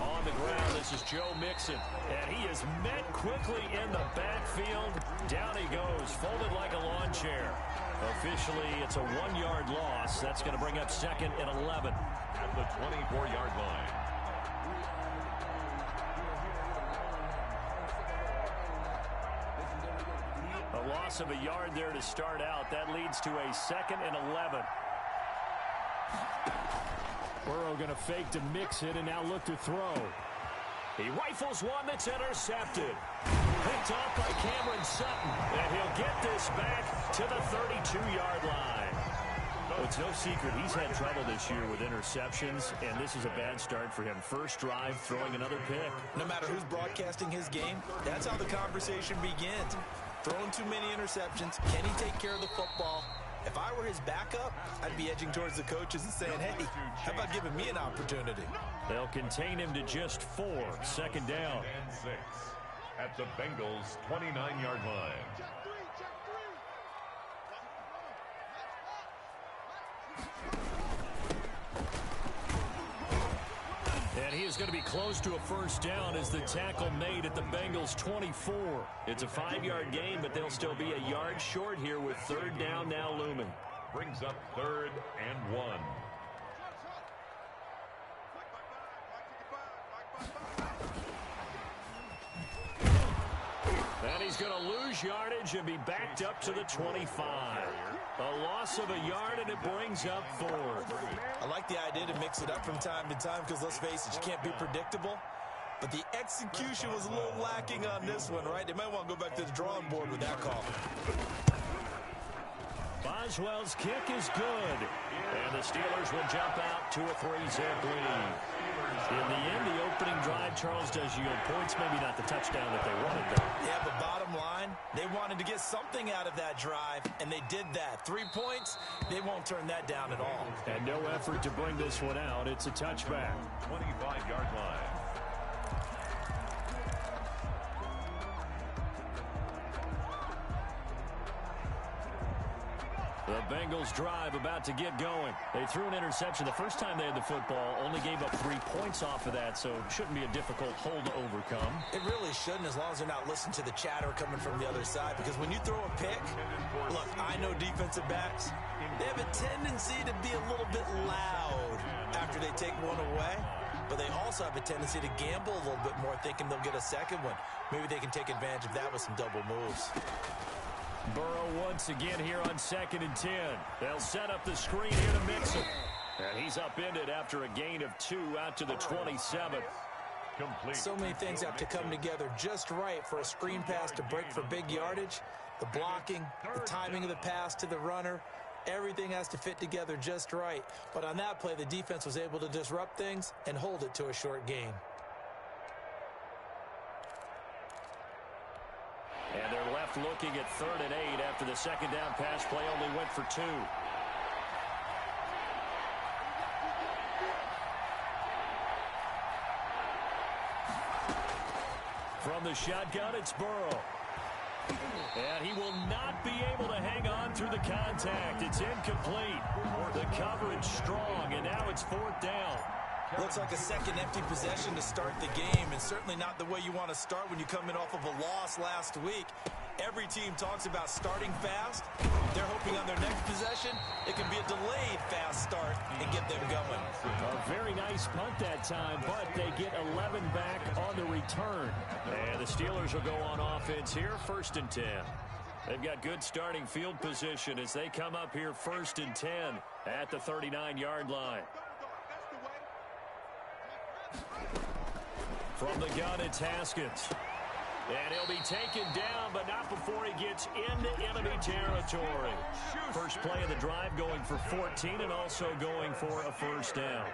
On the ground, this is Joe Mixon. And he is met quickly in the backfield. Down he goes, folded like a lawn chair. Officially, it's a 1-yard loss. That's going to bring up 2nd and 11. At the 24-yard line. A loss of a yard there to start out. That leads to a 2nd and 11. Burrow going to fake to mix it and now look to throw. He rifles one that's intercepted. Picked off by Cameron Sutton. And he'll get this back to the 32-yard line. Well, it's no secret he's had trouble this year with interceptions, and this is a bad start for him. First drive, throwing another pick. No matter who's broadcasting his game, that's how the conversation begins. Throwing too many interceptions. Can he take care of the football? If I were his backup, I'd be edging towards the coaches and saying, hey, how about giving me an opportunity? They'll contain him to just 4. 2nd down. And 6 at the Bengals' 29-yard line. And he is going to be close to a first down as the tackle made at the Bengals' 24. It's a 5-yard gain, but they'll still be a yard short here with 3rd down now looming. Brings up 3rd and 1. And he's going to lose yardage and be backed up to the 25. A loss of a yard, and it brings up 4. I like the idea to mix it up from time to time because, let's face it, you can't be predictable. But the execution was a little lacking on this one, right? They might want to go back to the drawing board with that call. Boswell's kick is good. And the Steelers will jump out to a 3-zip lead. In the end, the opening drive, Charles, does yield points. Maybe not the touchdown that they wanted, though. Yeah, but bottom line, they wanted to get something out of that drive, and they did that. 3 points, they won't turn that down at all. And no effort to bring this one out. It's a touchback. 25-yard line. The Bengals drive about to get going. They threw an interception the first time they had the football, only gave up 3 points off of that, so it shouldn't be a difficult hole to overcome. It really shouldn't, as long as they're not listening to the chatter coming from the other side, because when you throw a pick, look, I know defensive backs, they have a tendency to be a little bit loud after they take one away, but they also have a tendency to gamble a little bit more, thinking they'll get a second one. Maybe they can take advantage of that with some double moves. Burrow once again here on 2nd and 10. They'll set up the screen here to Mixon. And he's upended after a gain of 2 out to the 27. Complete. So many things have to come together just right for a screen pass to break for big yardage. The blocking, the timing of the pass to the runner, everything has to fit together just right. But on that play, the defense was able to disrupt things and hold it to a short gain. And they're left looking at 3rd and 8 after the 2nd down pass play only went for 2. From the shotgun, it's Burrow. And he will not be able to hang on through the contact. It's incomplete. The coverage strong, and now it's 4th down. Looks like a second empty possession to start the game, and certainly not the way you want to start when you come in off of a loss last week. Every team talks about starting fast. They're hoping on their next possession, it can be a delayed fast start and get them going. A very nice punt that time, but they get 11 back on the return. And the Steelers will go on offense here, 1st and 10. They've got good starting field position as they come up here 1st and 10 at the 39-yard line. From the gun, it's Haskins. And he'll be taken down, but not before he gets into enemy territory. First play of the drive going for 14 and also going for a first down.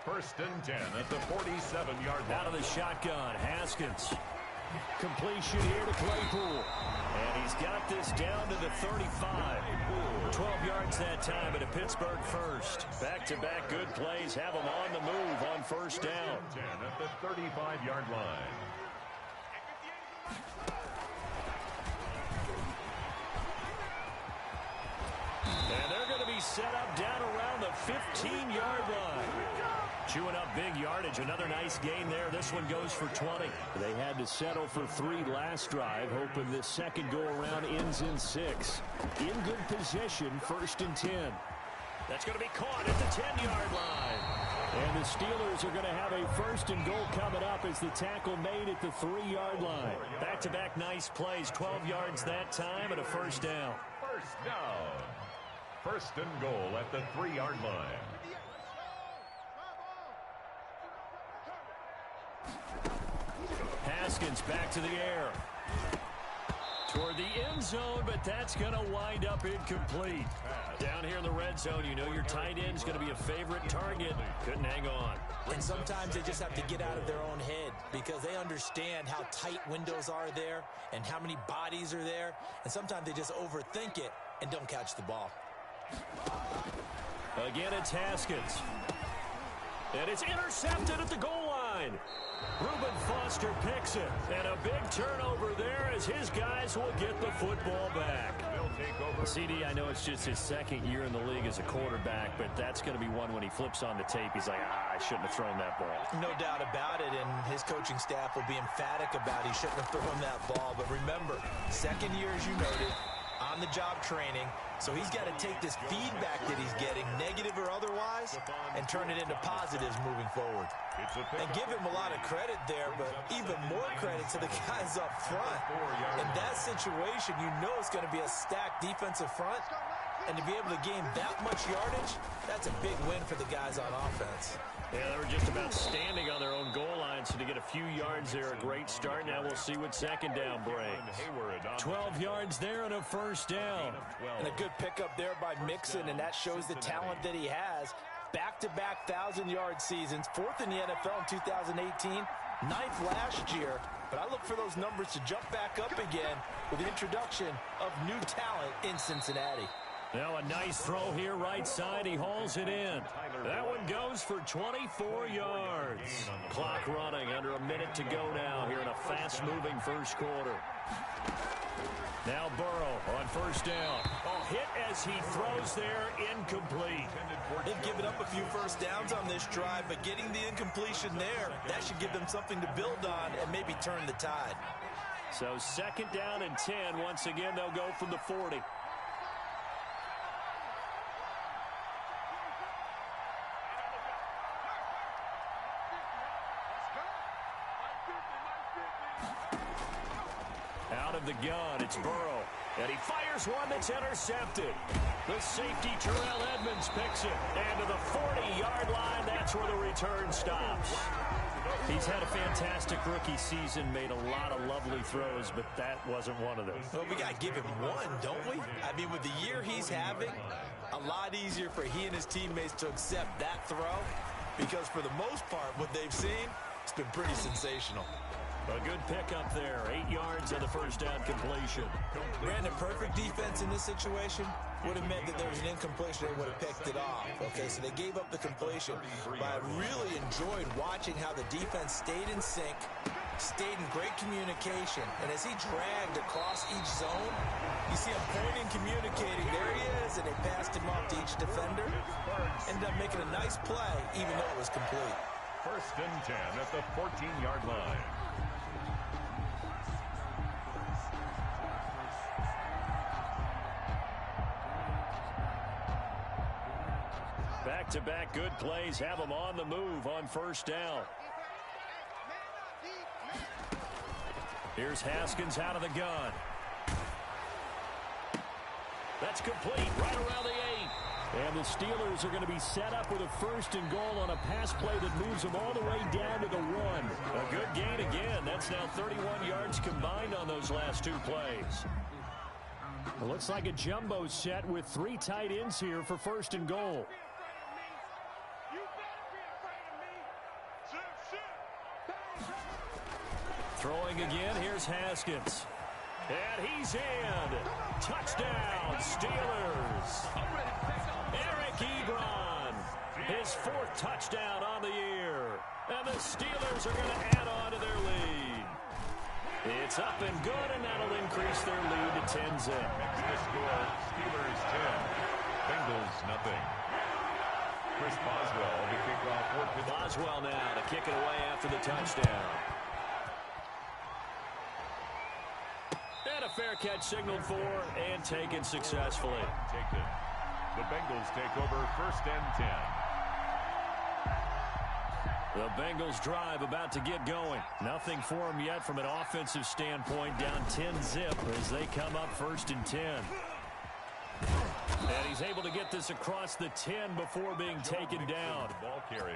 1st and 10 at the 47-yard line. Out of the shotgun, Haskins. Completion here to Claypool. And he's got this down to the 35. 12 yards that time at a Pittsburgh first. Back-to-back good plays have him on the move on first down. 10 at the 35-yard line. And they're going to be set up down around the 15-yard line. Chewing up big yardage. Another nice gain there. This one goes for 20. They had to settle for 3 last drive, hoping this second go-around ends in 6. In good position, 1st and 10. That's going to be caught at the 10-yard line. And the Steelers are going to have a 1st and goal coming up as the tackle made at the 3-yard line. Back-to-back nice plays. 12 yards that time and a 1st down. 1st down. 1st and goal at the 3-yard line. Haskins back to the air. Toward the end zone, but that's going to wind up incomplete. Down here in the red zone, you know your tight end is going to be a favorite target. Couldn't hang on. And sometimes they just have to get out of their own head because they understand how tight windows are there and how many bodies are there. And sometimes they just overthink it and don't catch the ball. Again, it's Haskins. And it's intercepted at the goal line. Reuben Foster picks it. And a big turnover there as his guys will get the football back. CD, I know it's just his 2nd year in the league as a quarterback, but that's going to be one when he flips on the tape. He's like, I shouldn't have thrown that ball. No doubt about it, and his coaching staff will be emphatic about he shouldn't have thrown that ball. But remember, 2nd year, as you noted, on-the-job training. So he's got to take this feedback that he's getting, negative or otherwise, and turn it into positives moving forward. And give him a lot of credit there, but even more credit to the guys up front. In that situation, you know it's going to be a stacked defensive front. And to be able to gain that much yardage, that's a big win for the guys on offense. Yeah, they were just about standing on their own goal line, so to get a few yards there, a great start. Now we'll see what 2nd down brings. 12 yards there and a 1st down. And a good pickup there by Mixon, and that shows the talent that he has. Back-to-back 1,000-yard seasons, 4th in the NFL in 2018, 9th last year. But I look for those numbers to jump back up again with the introduction of new talent in Cincinnati. Now a nice throw here right side. He hauls it in. That one goes for 24 yards. Clock running, under a minute to go now here in a fast-moving 1st quarter. Now Burrow on 1st down. Oh, hit as he throws there, incomplete. They've given up a few 1st downs on this drive, but getting the incompletion there, that should give them something to build on and maybe turn the tide. So 2nd down and 10. Once again, they'll go from the 40. Out of the gun, it's Burrow. And he fires one that's intercepted. The safety, Terrell Edmonds, picks it. And to the 40-yard line, that's where the return stops. He's had a fantastic rookie season, made a lot of lovely throws, but that wasn't one of them. Well, we got to give him one, don't we? I mean, with the year he's having, a lot easier for he and his teammates to accept that throw because for the most part, what they've seen, it's been pretty sensational. A good pickup there. 8 yards on the 1st down completion. Brandon, perfect defense in this situation would have meant that there was an incompletion. They would have picked it off. Okay, so they gave up the completion. But I really enjoyed watching how the defense stayed in sync, stayed in great communication. And as he dragged across each zone, you see him pointing, communicating. There he is, and they passed him off to each defender. Ended up making a nice play, even though it was complete. 1st and 10 at the 14-yard line. Back-to-back good plays have them on the move on 1st down. Here's Haskins out of the gun. That's complete right around the 8. And the Steelers are going to be set up with a 1st and goal on a pass play that moves them all the way down to the 1. A good gain again. That's now 31 yards combined on those last 2 plays. It looks like a jumbo set with 3 tight ends here for 1st and goal. Throwing again, here's Haskins. And he's in. Touchdown, Steelers. Eric Ebron, his 4th touchdown on the year. And the Steelers are going to add on to their lead. It's up and good, and that'll increase their lead to 10 zip. The score, Steelers 10, Bengals nothing. Here's Boswell to kick off. Boswell now to kick it away after the touchdown. And a fair catch signaled for and taken successfully. Taken. The Bengals take over 1st and 10. The Bengals drive about to get going. Nothing for them yet from an offensive standpoint. Down 10-zip as they come up 1st and 10. And he's able to get this across the 10 before being taken down.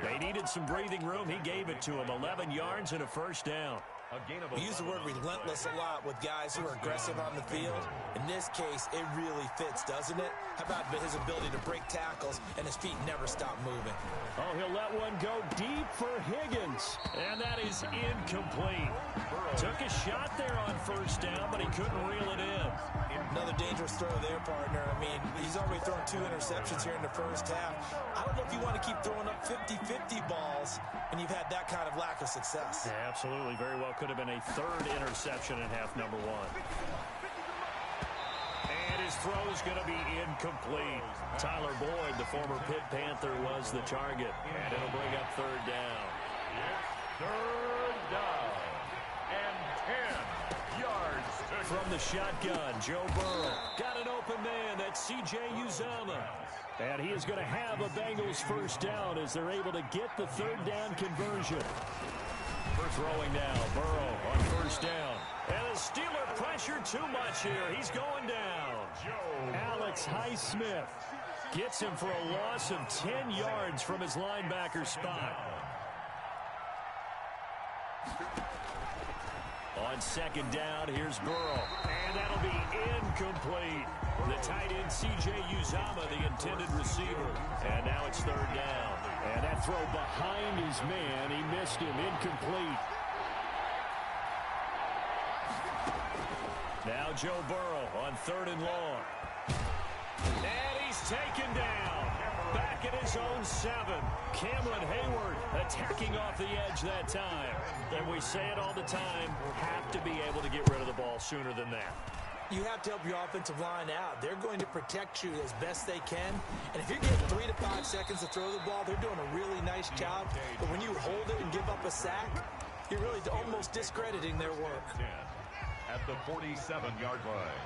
They needed some breathing room. He gave it to him. 11 yards and a 1st down. We use the word relentless a lot with guys who are aggressive on the field. In this case, it really fits, doesn't it? How about his ability to break tackles and his feet never stop moving? Oh, he'll let one go deep for Higgins. And that is incomplete. Took a shot there on 1st down, but he couldn't reel it in. Another dangerous throw there, partner. I mean, he's already thrown 2 interceptions here in the 1st half. I don't know if you want to keep throwing up 50-50 balls and you've had that kind of lack of success. Yeah, absolutely. Very well could have been a 3rd interception in half number 1. And his throw's going to be incomplete. Tyler Boyd, the former Pitt Panther, was the target. And it'll bring up 3rd down. It's 3rd down and 10 yards. From the shotgun, Joe Burrow. Got an open man. That's C.J. Uzomah. And he is going to have a Bengals 1st down as they're able to get the 3rd down conversion. For throwing now, Burrow on 1st down. And the Steeler pressure too much here. He's going down. Alex Highsmith gets him for a loss of 10 yards from his linebacker spot. On 2nd down, here's Burrow. And that'll be incomplete. The tight end, C.J. Uzomah, the intended receiver. And now it's 3rd down. And that throw behind his man, he missed him, incomplete. Now Joe Burrow on 3rd and long. And he's taken down. Back at his own 7. Cameron Hayward attacking off the edge that time. And we say it all the time, have to be able to get rid of the ball sooner than that. You have to help your offensive line out. They're going to protect you as best they can. And if you're getting 3 to 5 seconds to throw the ball, they're doing a really nice job. But when you hold it and give up a sack, you're really almost discrediting their work. At the 47-yard line.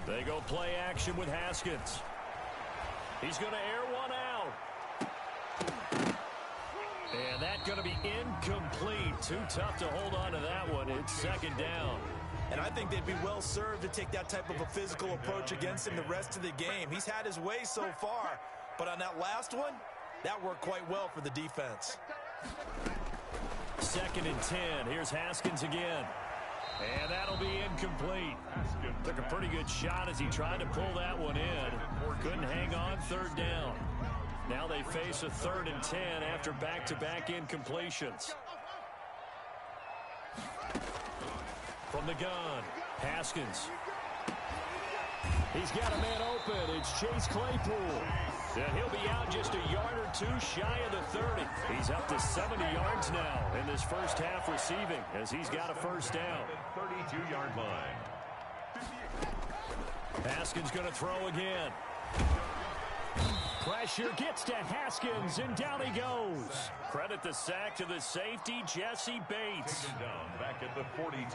They go play action with Haskins. He's going to air one out. And that's going to be incomplete. Too tough to hold on to that one. It's 2nd down. And I think they'd be well served to take that type of a physical approach against him the rest of the game. He's had his way so far. But on that last one, that worked quite well for the defense. 2nd and 10. Here's Haskins again. And that'll be incomplete. Took a pretty good shot as he tried to pull that one in. Couldn't hang on. 3rd down. Now they face a 3rd and 10 after back-to-back incompletions. From the gun, Haskins. He's got a man open. It's Chase Claypool. And he'll be out just a yard or 2 shy of the 30. He's up to 70 yards now in this 1st half receiving as he's got a 1st down. 32-yard line. Haskins going to throw again. Pressure gets to Haskins, and down he goes. Credit the sack to the safety, Jesse Bates. Down back at the 42.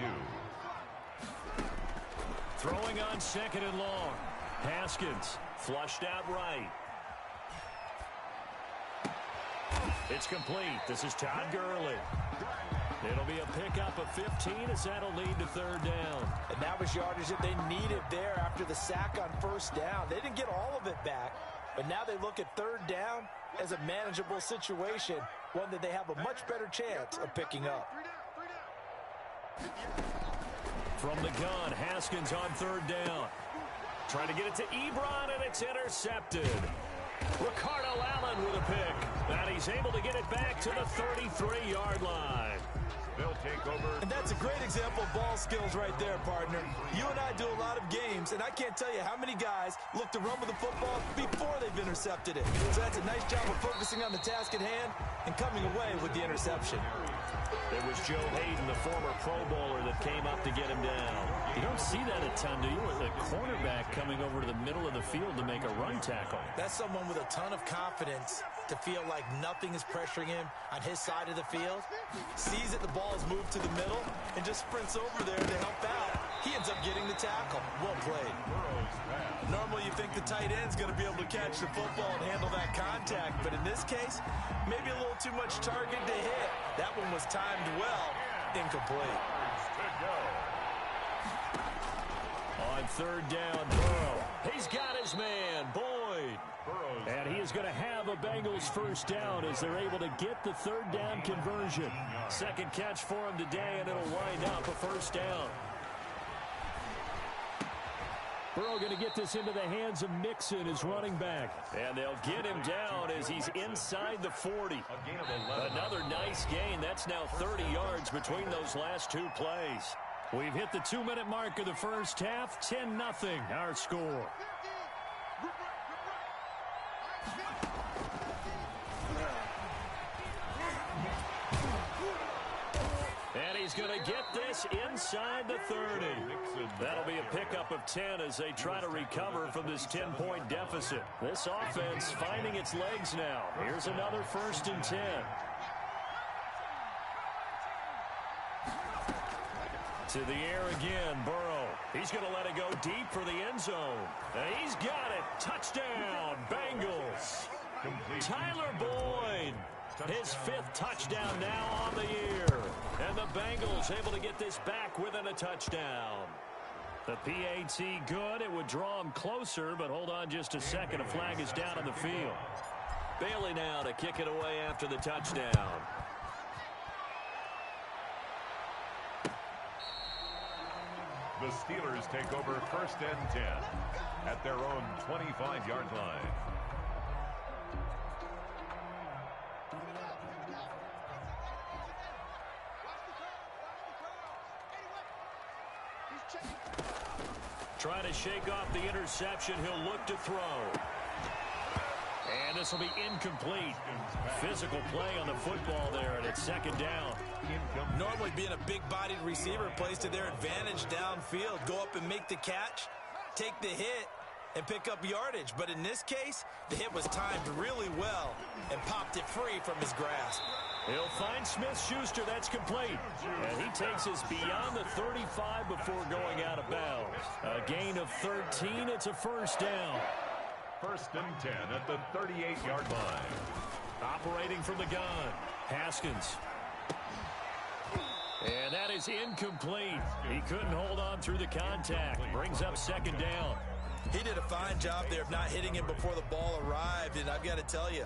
Throwing on 2nd and long. Haskins flushed out right. It's complete. This is Todd Gurley. It'll be a pickup of 15 as that'll lead to 3rd down. And that was yardage that they needed there after the sack on 1st down. They didn't get all of it back, but now they look at 3rd down as a manageable situation, one that they have a much better chance of picking up. From the gun, Haskins on 3rd down. Trying to get it to Ebron, and it's intercepted. Ricardo Allen with a pick. And he's able to get it back to the 33-yard line. They'll take over. And that's a great example of ball skills right there, partner. You and I do a lot of games, and I can't tell you how many guys look to run with the football before they've intercepted it. So that's a nice job of focusing on the task at hand and coming away with the interception. It was Joe Hayden, the former Pro Bowler, that came up to get him down. You don't see that a ton, do you? The cornerback coming over to the middle of the field to make a run tackle. That's someone with a ton of confidence to feel like nothing is pressuring him on his side of the field. Sees that the ball is moved to the middle and just sprints over there to help out. He ends up getting the tackle. Well played. Normally you think the tight end's going to be able to catch the football and handle that contact, but in this case, maybe a little too much target to hit. That one was timed well. Incomplete. On third down, Burrow. He's got his man, Boyd. And he is going to have a Bengals first down as they're able to get the third down conversion. Second catch for him today, and it'll wind up a first down. Burrow going to get this into the hands of Mixon, his running back. And they'll get him down as he's inside the 40. Another nice gain. That's now 30 yards between those last two plays. We've hit the 2-minute mark of the first half. 10-0 our score. And he's going to get this inside the 30. That'll be a pickup of 10 as they try to recover from this 10-point deficit. This offense finding its legs now. Here's another 1st and 10. To the air again, Burrow. He's going to let it go deep for the end zone. And he's got it. Touchdown, Bengals. Tyler Boyd. His 5th touchdown now on the year. And the Bengals able to get this back within a touchdown. The PAT good. It would draw him closer, but hold on just a second. A flag is down on the field. Bailey now to kick it away after the touchdown. The Steelers take over 1st and 10 at their own 25-yard line. Trying to shake off the interception. He'll look to throw. And this will be incomplete. Physical play on the football there, and it's 2nd down. Normally being a big-bodied receiver plays to their advantage downfield. Go up and make the catch, take the hit, and pick up yardage. But in this case, the hit was timed really well and popped it free from his grasp. He'll find Smith-Schuster. That's complete. And he takes us beyond the 35 before going out of bounds. A gain of 13. It's a first down. 1st and 10 at the 38-yard line. Operating from the gun, Haskins. And that is incomplete. He couldn't hold on through the contact. Brings up 2nd down. He did a fine job there of not hitting him before the ball arrived, and I've got to tell you,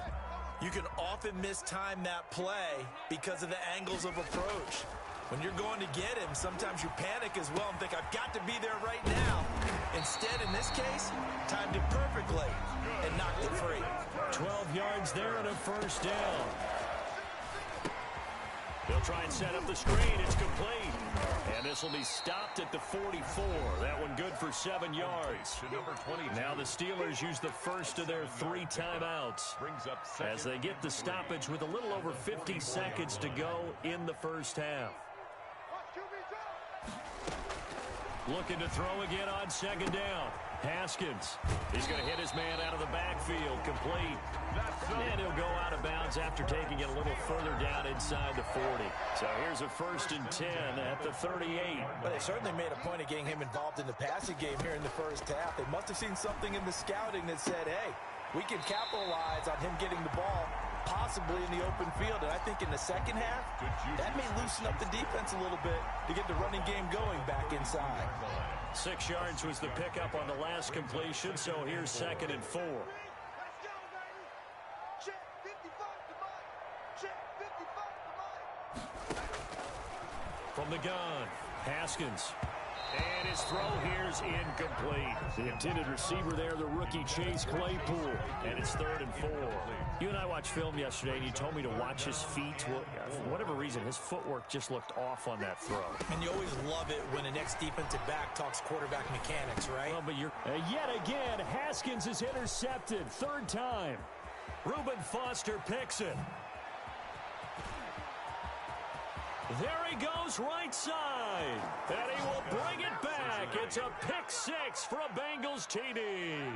you can often mistime that play because of the angles of approach. When you're going to get him, sometimes you panic as well and think, I've got to be there right now. Instead, in this case, timed it perfectly and knocked it free. 12 yards there and a first down. They'll try and set up the screen. It's complete. And this will be stopped at the 44. That one good for 7 yards. Now the Steelers use the first of their 3 timeouts as they get the stoppage with a little over 50 seconds to go in the first half. Looking to throw again on 2nd down. Haskins. He's going to hit his man out of the backfield. Complete. And he'll go out of bounds after taking it a little further down inside the 40. So here's a 1st and 10 at the 38. But they certainly made a point of getting him involved in the passing game here in the first half. They must have seen something in the scouting that said, hey, we can capitalize on him getting the ball possibly in the open field. And I think in the second half, that may loosen up the defense a little bit to get the running game going back inside. 6 yards was the pickup on the last completion, so here's 2nd and 4. From the gun, Haskins. And his throw here is incomplete. The intended receiver there, the rookie Chase Claypool. And it's 3rd and 4. You and I watched film yesterday, and you told me to watch his feet. Well, for whatever reason, his footwork just looked off on that throw. And you always love it when an ex-defensive back talks quarterback mechanics, right? Well, but you're... yet again, Haskins is intercepted. 3rd time. Reuben Foster picks it. There he goes, right side. And he will bring it back. It's a pick 6 for a Bengals TD.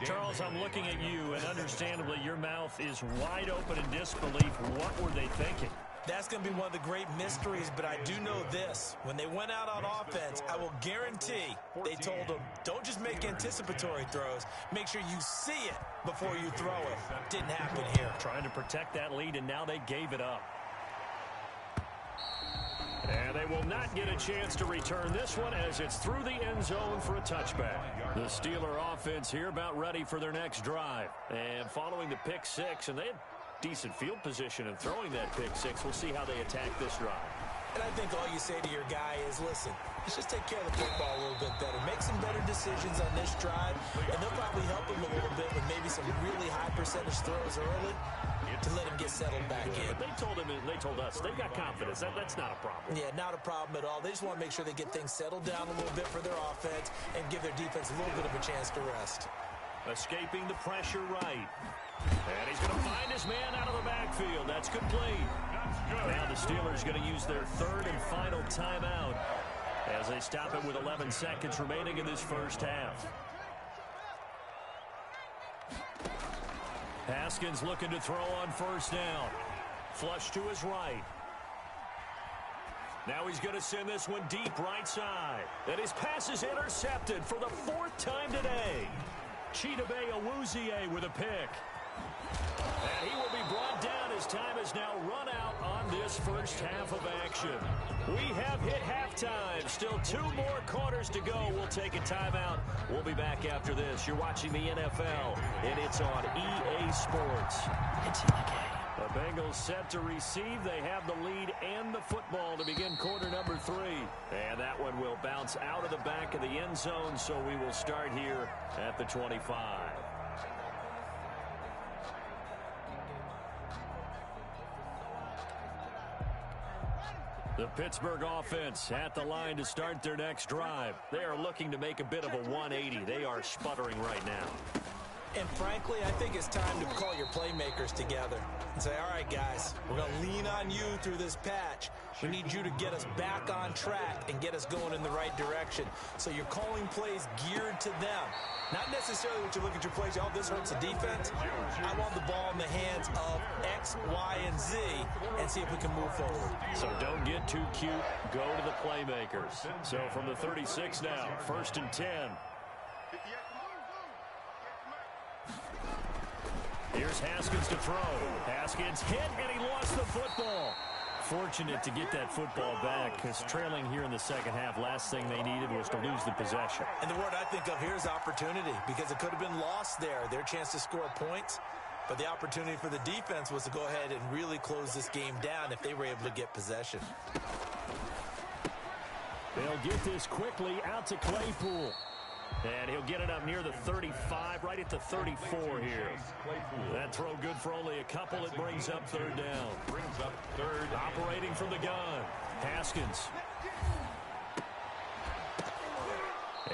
Charles, I'm looking at you, and understandably, your mouth is wide open in disbelief. What were they thinking? That's going to be one of the great mysteries, but I do know this. When they went out on offense, I will guarantee they told them, don't just make anticipatory throws. Make sure you see it before you throw it. Didn't happen here. Trying to protect that lead, and now they gave it up. And they will not get a chance to return this one as it's through the end zone for a touchback. The Steeler offense here about ready for their next drive. And following the pick 6, and they had decent field position in throwing that pick 6. We'll see how they attack this drive. And I think all you say to your guy is, listen, let's just take care of the football a little bit better. Make some better decisions on this drive, and they'll probably help him a little bit with maybe some really high percentage throws early to let him get settled back in. But they told him, and they told us, they've got confidence. That's not a problem. Yeah, not a problem at all. They just want to make sure they get things settled down a little bit for their offense and give their defense a little bit of a chance to rest. Escaping the pressure right. And he's going to find his man out of the backfield. That's complete. Now the Steelers going to use their 3rd and final timeout as they stop it with 11 seconds remaining in this first half. Haskins looking to throw on 1st down. Flush to his right. Now he's going to send this one deep right side. And his pass is intercepted for the 4th time today. Chidobe Awuzie with a pick. And he will be brought down as time is now run out on this first half of action. We have hit halftime. Still 2 more quarters to go. We'll take a timeout. We'll be back after this. You're watching the NFL, and it's on EA Sports. It's in the game. The Bengals set to receive. They have the lead and the football to begin quarter number 3. And that one will bounce out of the back of the end zone, so we will start here at the 25. The Pittsburgh offense at the line to start their next drive. They are looking to make a bit of a 180. They are sputtering right now. And frankly, I think it's time to call your playmakers together and say, all right, guys, we're going to lean on you through this patch. We need you to get us back on track and get us going in the right direction. So you're calling plays geared to them. Not necessarily what you look at your plays, oh, this hurts the defense. I want the ball in the hands of X, Y, and Z and see if we can move forward. So don't get too cute. Go to the playmakers. So from the 36 now, 1st and 10. Here's Haskins to throw. Haskins hit, and he lost the football. Fortunate to get that football back because trailing here in the second half, last thing they needed was to lose the possession. And the word I think of here is opportunity because it could have been lost there, their chance to score points. But the opportunity for the defense was to go ahead and really close this game down if they were able to get possession. They'll get this quickly out to Claypool. And he'll get it up near the 35, right at the 34 here. That throw good for only a couple. It brings up 3rd down. Brings up 3rd. Operating from the gun. Haskins.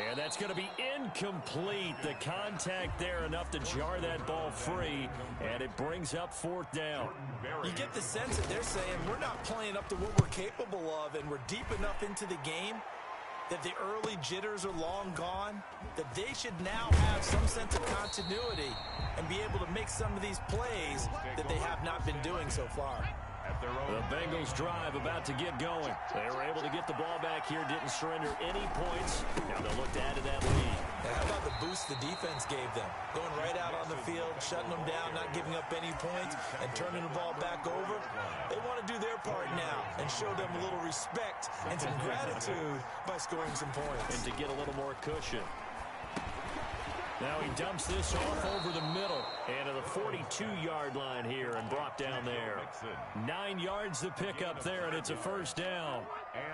And that's going to be incomplete. The contact there enough to jar that ball free. And it brings up 4th down. You get the sense that they're saying we're not playing up to what we're capable of and we're deep enough into the game that the early jitters are long gone, that they should now have some sense of continuity and be able to make some of these plays that they have not been doing so far. The Bengals drive about to get going. They were able to get the ball back here, didn't surrender any points. Now they'll look to add to that lead. Now, how about the boost the defense gave them? Going right out on the field, shutting them down, not giving up any points, and turning the ball back over. They want to do their part now and show them a little respect and some gratitude by scoring some points. And to get a little more cushion. Now he dumps this off over the middle and to the 42-yard line here and brought down there. 9 yards to pick up there, and it's a first down.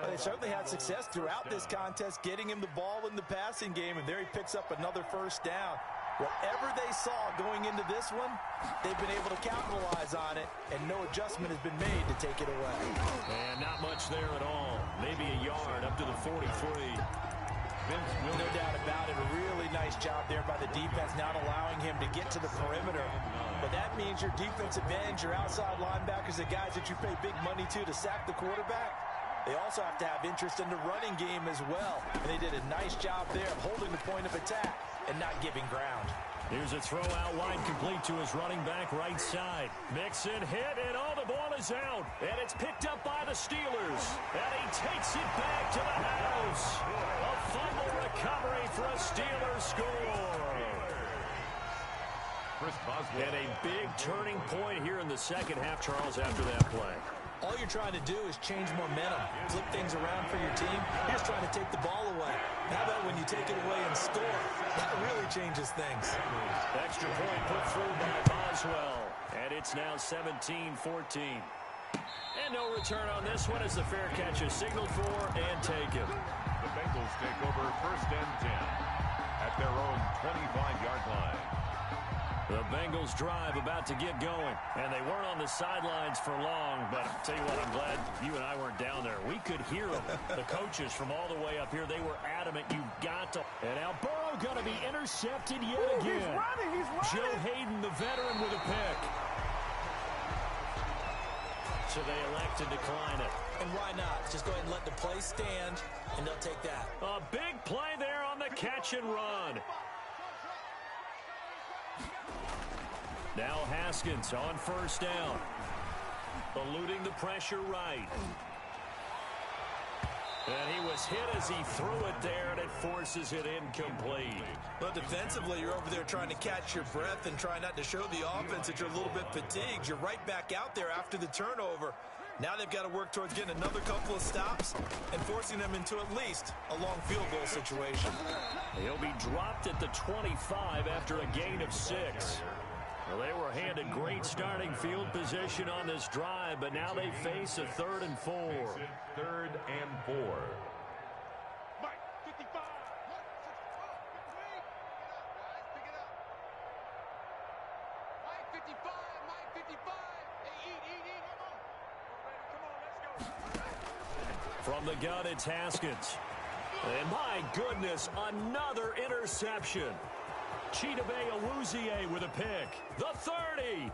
Well, they certainly had success throughout this contest getting him the ball in the passing game, and there he picks up another first down. Whatever they saw going into this one, they've been able to capitalize on it, and no adjustment has been made to take it away. And not much there at all. Maybe a yard up to the 43. No doubt about it. A really nice job there by the defense, not allowing him to get to the perimeter. But that means your defensive ends, your outside linebackers, the guys that you pay big money to sack the quarterback, they also have to have interest in the running game as well. And they did a nice job there of holding the point of attack and not giving ground. Here's a throw out wide, complete to his running back right side. Mixon hit, and all the ball is out. And it's picked up by the Steelers. And he takes it back to the house. A fumble recovery for a Steelers score. And a big turning point here in the second half, Charles, after that play. All you're trying to do is change momentum, flip things around for your team. You're just trying to take the ball away. How about when you take it away and score? That really changes things. Extra point put through by Boswell. And it's now 17-14. And no return on this one as the fair catch is signaled for and taken. The Bengals take over first and 10 at their own 25-yard line. The Bengals drive about to get going, and they weren't on the sidelines for long, but I'll tell you what, I'm glad you and I weren't down there. We could hear them, the coaches from all the way up here. They were adamant, you've got to. And now Burrow going to be intercepted yet again. He's running. Joe Hayden, the veteran, with a pick. So they elect to decline it. And why not? Just go ahead and let the play stand, and they'll take that. A big play there on the catch and run. Now Haskins on first down. Eluding the pressure right. And he was hit as he threw it there, and it forces it incomplete. But defensively, you're over there trying to catch your breath and try not to show the offense that you're a little bit fatigued. You're right back out there after the turnover. Now they've got to work towards getting another couple of stops and forcing them into at least a long field goal situation. He'll be dropped at the 25 after a gain of 6. Well, they were handed great starting field position on this drive, but now they face a 3rd and 4. 3rd and 4. From the gun, it's Haskins. And my goodness, another interception. Chidobe Awuzie with a pick. The 30.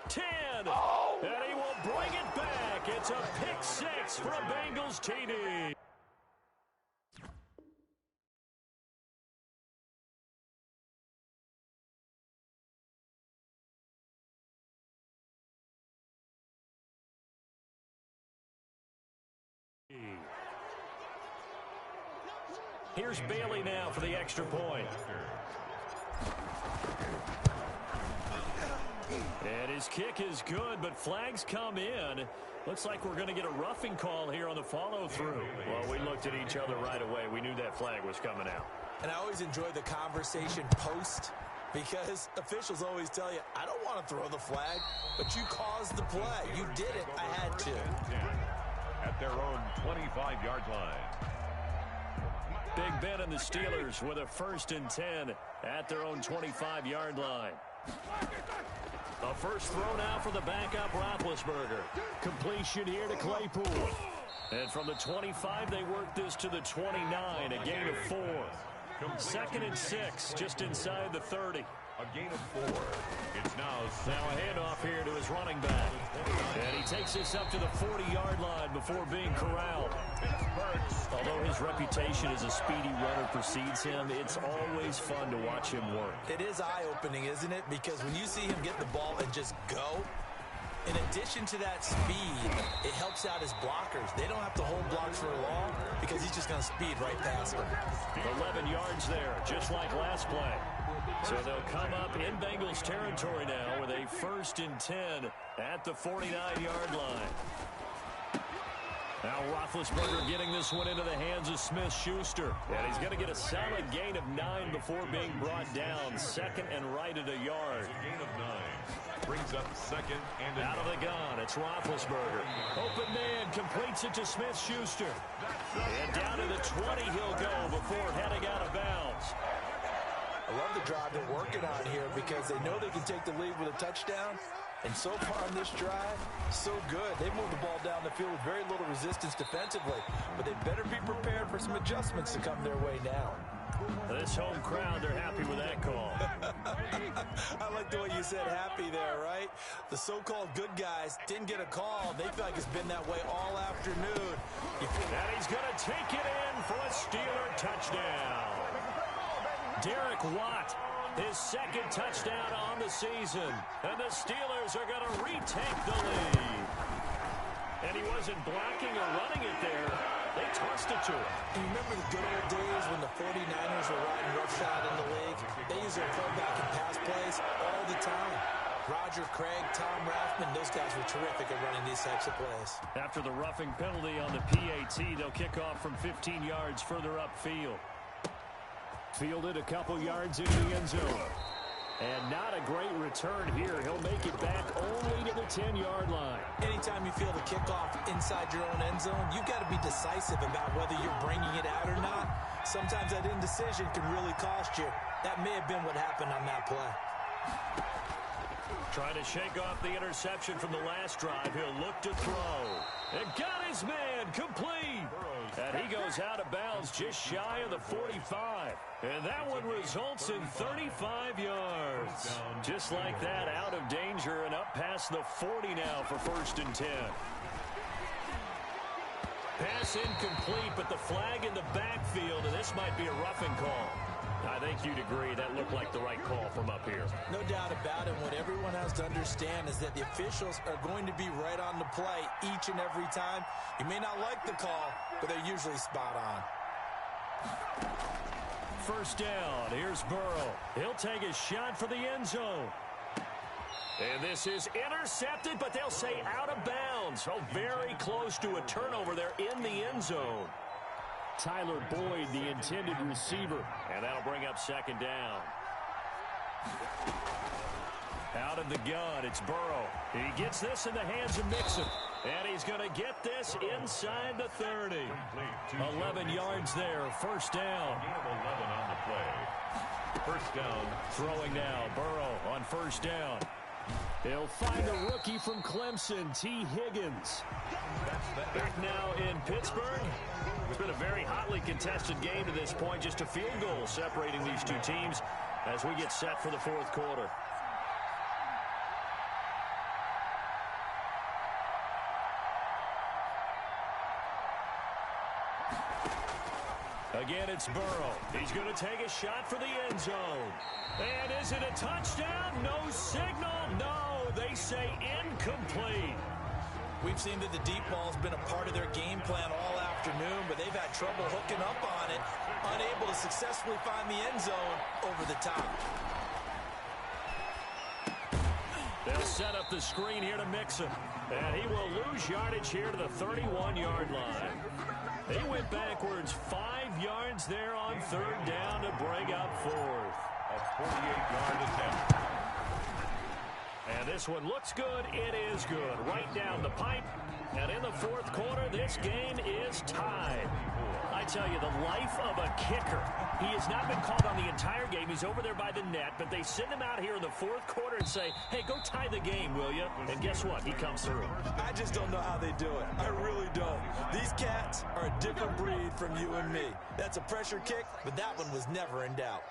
10. And he will bring it back. It's a pick 6 for a Bengals TD. Here's Bailey now for the extra point. And his kick is good, but flags come in. Looks like we're going to get a roughing call here on the follow-through. Well, we looked at each other right away. We knew that flag was coming out. And I always enjoy the conversation post, because officials always tell you, I don't want to throw the flag, but you caused the play. You did it. I had to. At their own 25-yard line. Big Ben and the Steelers with a 1st and 10 at their own 25-yard line. A first throw now for the backup Roethlisberger. Completion here to Claypool. And from the 25, they work this to the 29, a gain of 4. 2nd and 6, just inside the 30. A gain of 4. It's now a handoff here to his running back. And he takes this up to the 40-yard line before being corralled. Although his reputation as a speedy runner precedes him, it's always fun to watch him work. It is eye-opening, isn't it? Because when you see him get the ball and just go, in addition to that speed, it helps out his blockers. They don't have to hold blocks for long because he's just going to speed right past them. 11 yards there, just like last play. So they'll come up in Bengals territory now with a 1st and 10 at the 49-yard line. Now Roethlisberger getting this one into the hands of Smith-Schuster. And he's going to get a solid gain of 9 before being brought down. Second and right at a yard. A gain of 9. Brings up second and out of the gun. It's Roethlisberger. Open man completes it to Smith-Schuster. And down to the 20 he'll go before heading out of bounds. I love the drive they're working on here because they know they can take the lead with a touchdown. And so far on this drive, so good. They moved the ball down the field with very little resistance defensively. But they better be prepared for some adjustments to come their way now. This home crowd, they're happy with that call. I like the way you said happy there, right? The so-called good guys didn't get a call. They feel like it's been that way all afternoon. And he's going to take it in for a Steeler touchdown. Derek Watt, his second touchdown on the season. And the Steelers are going to retake the lead. And he wasn't blocking or running it there. They tossed it to him. You remember the good old days when the 49ers were riding roughshod in the league? They used their throwback and pass plays all the time. Roger Craig, Tom Rathman, those guys were terrific at running these types of plays. After the roughing penalty on the PAT, they'll kick off from 15 yards further upfield. Fielded a couple yards into the end zone. And not a great return here. He'll make it back only to the 10-yard line. Anytime you field a kickoff inside your own end zone, you've got to be decisive about whether you're bringing it out or not. Sometimes that indecision can really cost you. That may have been what happened on that play. Trying to shake off the interception from the last drive. He'll look to throw. And got his man complete. And he goes out of bounds just shy of the 45. And that one results in 35 yards. Just like that, out of danger and up past the 40 now for 1st and 10. Pass incomplete, but the flag in the backfield, and this might be a roughing call. I think you'd agree that looked like the right call from up here. No doubt about it. What everyone has to understand is that the officials are going to be right on the play each and every time. You may not like the call, but they're usually spot on. 1st down. Here's Burrow. He'll take a shot for the end zone. And this is intercepted, but they'll say out of bounds. Oh, very close to a turnover there in the end zone. Tyler Boyd, the intended receiver. And that'll bring up 2nd down. Out of the gun, it's Burrow. He gets this in the hands of Mixon. And he's going to get this inside the 30. 11 yards there, 1st down. Gain of 11 on the play. 1st down. Throwing now, Burrow on 1st down. He'll find the rookie from Clemson, T. Higgins. Back now in Pittsburgh. It's been a very hotly contested game to this point. Just a field goal separating these two teams as we get set for the 4th quarter. Again, it's Burrow. He's going to take a shot for the end zone. And is it a touchdown? No signal. No, they say incomplete. We've seen that the deep ball's been a part of their game plan all afternoon, but they've had trouble hooking up on it, unable to successfully find the end zone over the top. They'll set up the screen here to Mixon, and he will lose yardage here to the 31-yard line. He went backwards 5 yards there on 3rd down to bring up 4th. A 48-yard attempt. And this one looks good. It is good. Right down the pipe. And in the 4th quarter, this game is tied. I tell you, the life of a kicker. He has not been called on the entire game. He's over there by the net, but they send him out here in the 4th quarter and say, hey, go tie the game, will you? And guess what? He comes through. I just don't know how they do it. I really don't. These cats are a different breed from you and me. That's a pressure kick, but that one was never in doubt.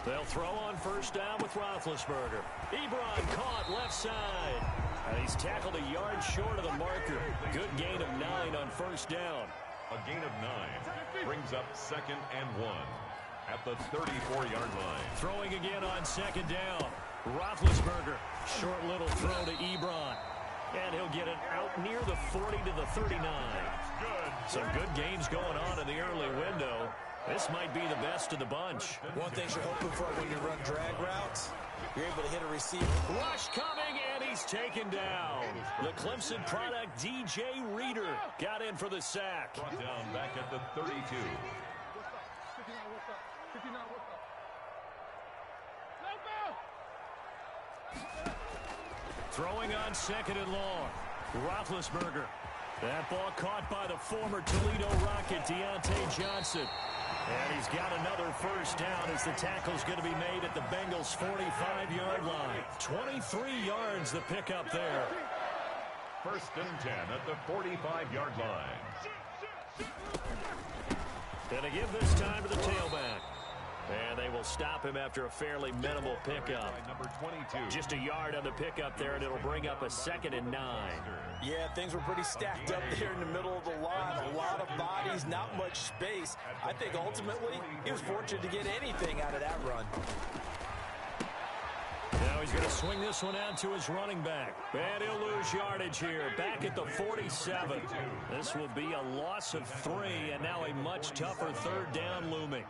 They'll throw on 1st down with Roethlisberger. Ebron caught left side. And he's tackled a yard short of the marker. Good gain of 9 on 1st down. A gain of 9 brings up 2nd and 1 at the 34-yard line. Throwing again on 2nd down. Roethlisberger. Short little throw to Ebron. And he'll get it out near the 40 to the 39. Some good games going on in the early window. This might be the best of the bunch. One thing you're hoping for when you run drag routes, you're able to hit a receiver. Rush coming, and he's taken down. The Clemson product, DJ Reader, got in for the sack. Brought down back at the 32. Throwing on 2nd and long. Roethlisberger. That ball caught by the former Toledo Rocket, Deontay Johnson. And he's got another first down as the tackle's going to be made at the Bengals' 45-yard line. 23 yards the pickup there. 1st and 10 at the 45-yard line. Gonna give this time to the tailback. And they will stop him after a fairly minimal pickup. Number 22. Just a yard on the pickup there, and it'll bring up a 2nd and 9. Yeah, things were pretty stacked up there in the middle of the line. A lot of bodies, not much space. I think ultimately he was fortunate to get anything out of that run. Now he's going to swing this one out to his running back. And he'll lose yardage here, back at the 47. This will be a loss of 3, and now a much tougher 3rd down looming.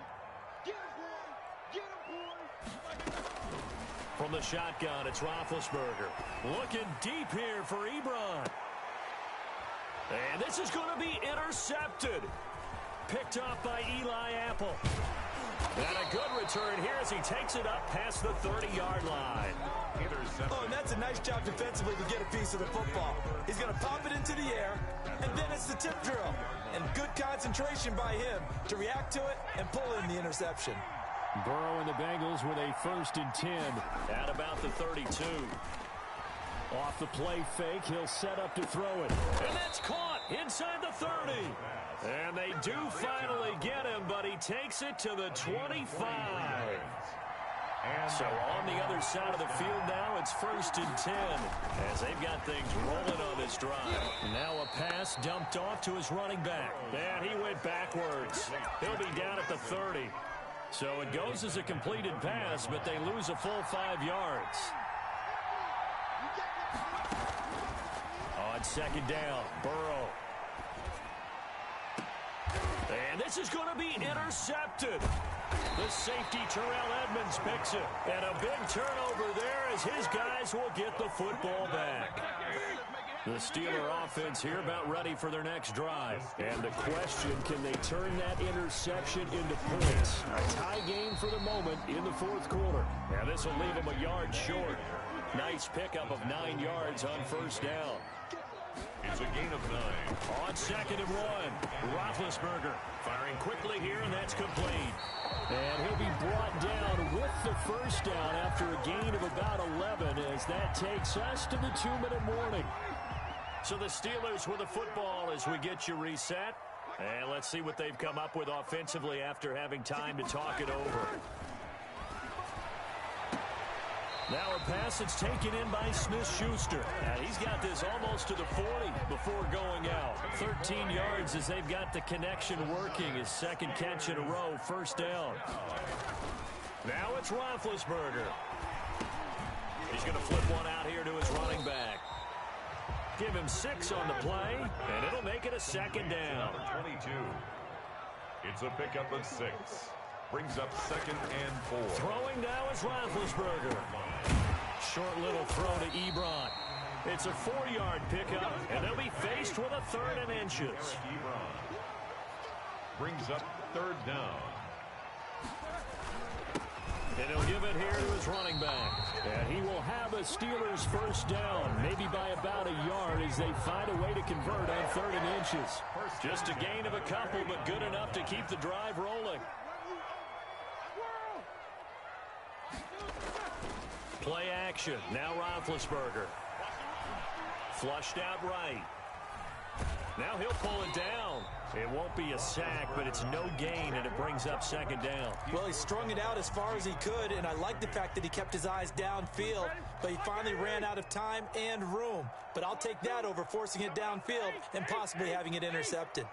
From the shotgun, it's Roethlisberger. Looking deep here for Ebron. And this is going to be intercepted. Picked off by Eli Apple. And a good return here as he takes it up past the 30-yard line. Oh, and that's a nice job defensively to get a piece of the football. He's going to pop it into the air, and then it's the tip drill. And good concentration by him to react to it and pull in the interception. Burrow and the Bengals with a 1st and 10 at about the 32. Off the play fake, he'll set up to throw it. And that's caught inside the 30. And they do finally get him, but he takes it to the 25. So on the other side of the field now, it's 1st and 10 as they've got things rolling on this drive. Now a pass dumped off to his running back. And he went backwards. He'll be down at the 30. So it goes as a completed pass, but they lose a full 5 yards. On 2nd down, Burrow. And this is going to be intercepted. The safety, Terrell Edmonds, picks it. And a big turnover there as his guys will get the football back. The Steeler offense here about ready for their next drive. And the question, can they turn that interception into points? A tie game for the moment in the 4th quarter. And this will leave them a yard short. Nice pickup of 9 yards on 1st down. It's a gain of 9. On 2nd and 1, Roethlisberger firing quickly here, and that's complete. And he'll be brought down with the first down after a gain of about 11 as that takes us to the 2-minute warning. So the Steelers with the football as we get you reset. And let's see what they've come up with offensively after having time to talk it over. Now a pass that's taken in by Smith-Schuster. He's got this almost to the 40 before going out. 13 yards as they've got the connection working. His 2nd catch in a row, 1st down. Now it's Roethlisberger. He's going to flip one out here to his running back. Give him 6 on the play, and it'll make it a 2nd down. Number 22. It's a pickup of 6. Brings up 2nd and 4. Throwing now is Roethlisberger. Short little throw to Ebron. It's a 4-yard pickup, and they'll be faced with a 3rd and inches. Ebron brings up 3rd down. And he'll give it here to his running back. And he will have a Steelers 1st down, maybe by about a yard as they find a way to convert on 3rd and inches. Just a gain of a couple, but good enough to keep the drive rolling. Play action. Now Roethlisberger. Flushed out right. Now he'll pull it down. It won't be a sack, but it's no gain, and it brings up 2nd down. Well, he strung it out as far as he could, and I like the fact that he kept his eyes downfield, but he finally ran out of time and room. But I'll take that over forcing it downfield and possibly having it intercepted.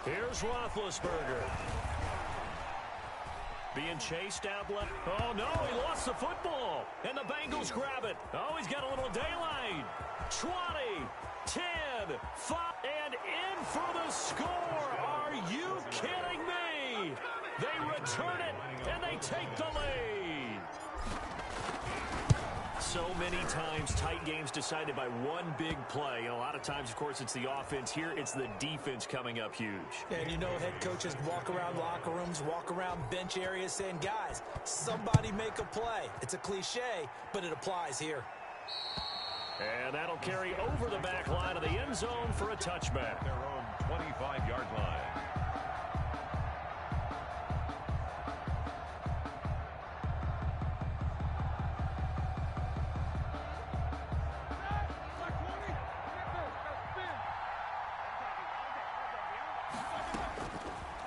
Here's Roethlisberger. Being chased out left. Oh, no, he lost the football. And the Bengals grab it. Oh, he's got a little daylight. 20, 10, 5, and in for the score. Are you kidding me? They return it, and they take the lead. So many times, tight games decided by one big play. And a lot of times, of course, it's the offense. Here, it's the defense coming up huge. And you know, head coaches walk around locker rooms, walk around bench areas saying, guys, somebody make a play. It's a cliche, but it applies here. And that'll carry over the back line of the end zone for a touchback. Their own 25-yard line.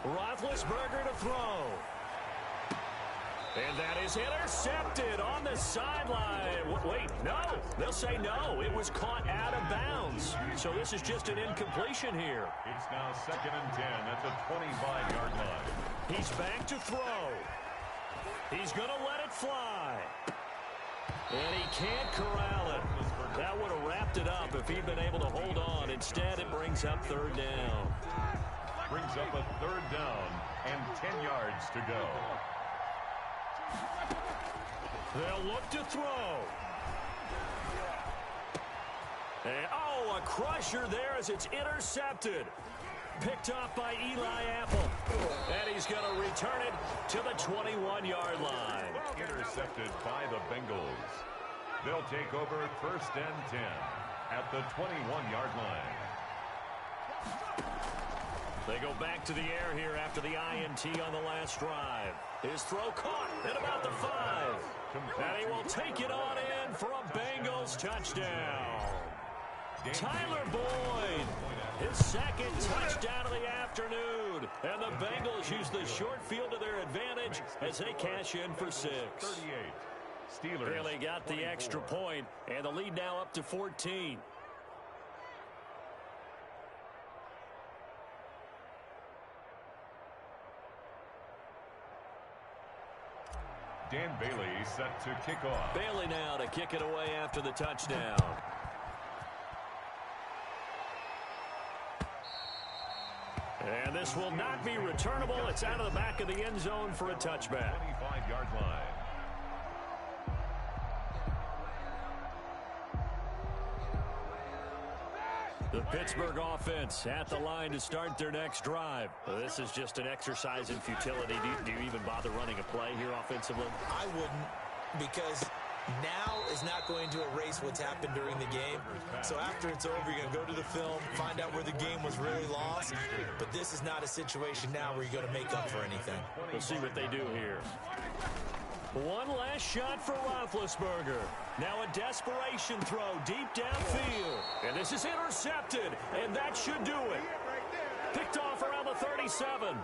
Roethlisberger to throw. And that is intercepted on the sideline. Wait, no. They'll say no. It was caught out of bounds. So this is just an incompletion here. It's now 2nd and 10 at the 25-yard line. He's back to throw. He's going to let it fly. And he can't corral it. That would have wrapped it up if he'd been able to hold on. Instead, it brings up 3rd down. Brings up a 3rd down and 10 yards to go. They'll look to throw. And, oh, a crusher there as it's intercepted. Picked off by Eli Apple. And he's going to return it to the 21-yard line. Intercepted by the Bengals. They'll take over 1st and 10 at the 21-yard line. They go back to the air here after the INT on the last drive. His throw caught at about the 5. And he will take it on in for a Bengals touchdown. Tyler Boyd, his 2nd touchdown of the afternoon. And the Bengals use the short field to their advantage as they cash in for 6. 38. Steelers. Really got the 24. extra point, and the lead now up to 14. Dan Bailey set to kick off. Bailey now to kick it away after the touchdown. And this will not be returnable. It's out of the back of the end zone for a touchback. 25-yard line. The Pittsburgh offense at the line to start their next drive. This is just an exercise in futility. Do you even bother running a play here offensively? I wouldn't, because now is not going to erase what's happened during the game. So after it's over, you're going to go to the film, find out where the game was really lost. But this is not a situation now where you're going to make up for anything. We'll see what they do here. One last shot for Roethlisberger. Now a desperation throw deep downfield. And this is intercepted, and that should do it. Picked off around the 37.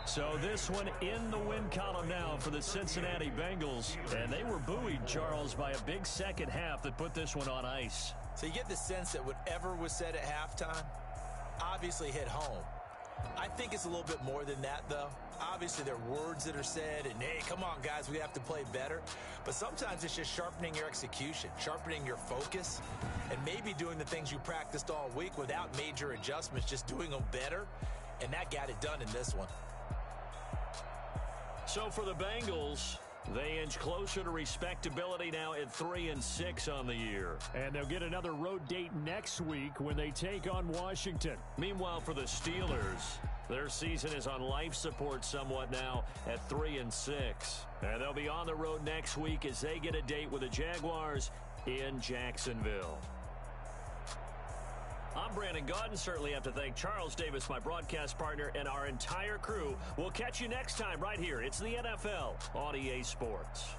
So this one in the win column now for the Cincinnati Bengals. And they were buoyed, Charles, by a big second half that put this one on ice. So you get the sense that whatever was said at halftime obviously hit home. I think it's a little bit more than that, though. Obviously, there are words that are said, and, hey, come on, guys, we have to play better. But sometimes it's just sharpening your execution, sharpening your focus, and maybe doing the things you practiced all week without major adjustments, just doing them better. And that got it done in this one. So for the Bengals, they inch closer to respectability now at 3-6 on the year. And they'll get another road date next week when they take on Washington. Meanwhile, for the Steelers, their season is on life support somewhat now at 3-6. And they'll be on the road next week as they get a date with the Jaguars in Jacksonville. I'm Brandon Gaudin. Certainly have to thank Charles Davis, my broadcast partner, and our entire crew. We'll catch you next time right here. It's the NFL on EA Sports.